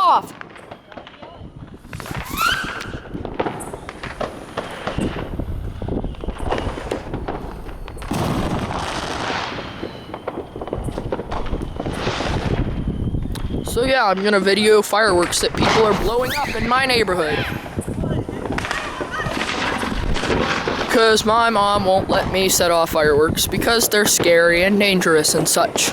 off. So yeah, I'm gonna video fireworks that people are blowing up in my neighborhood. Because my mom won't let me set off fireworks because they're scary and dangerous and such.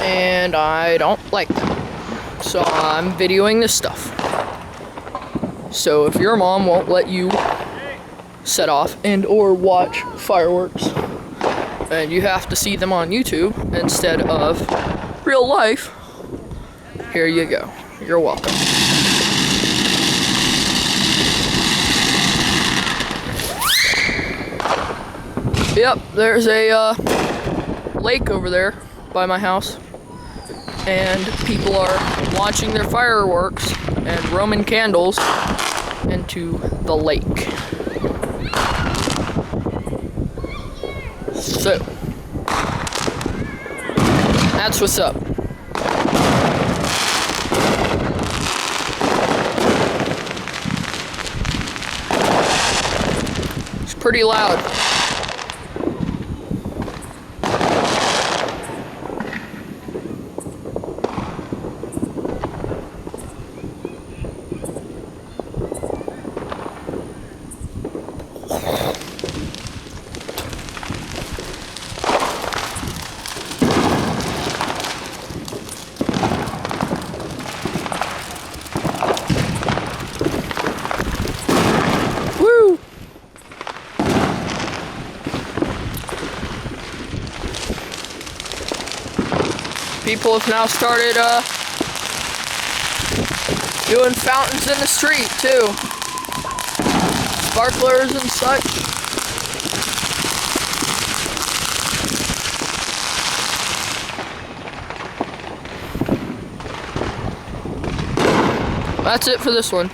And I don't like them. So I'm videoing this stuff. So if your mom won't let you set off and or watch fireworks, and you have to see them on YouTube instead of real life, here you go. You're welcome. Yep, there's a lake over there by my house, and people are launching their fireworks and Roman candles into the lake. So, that's what's up. It's pretty loud. People have now started doing fountains in the street too. Sparklers and such. That's it for this one.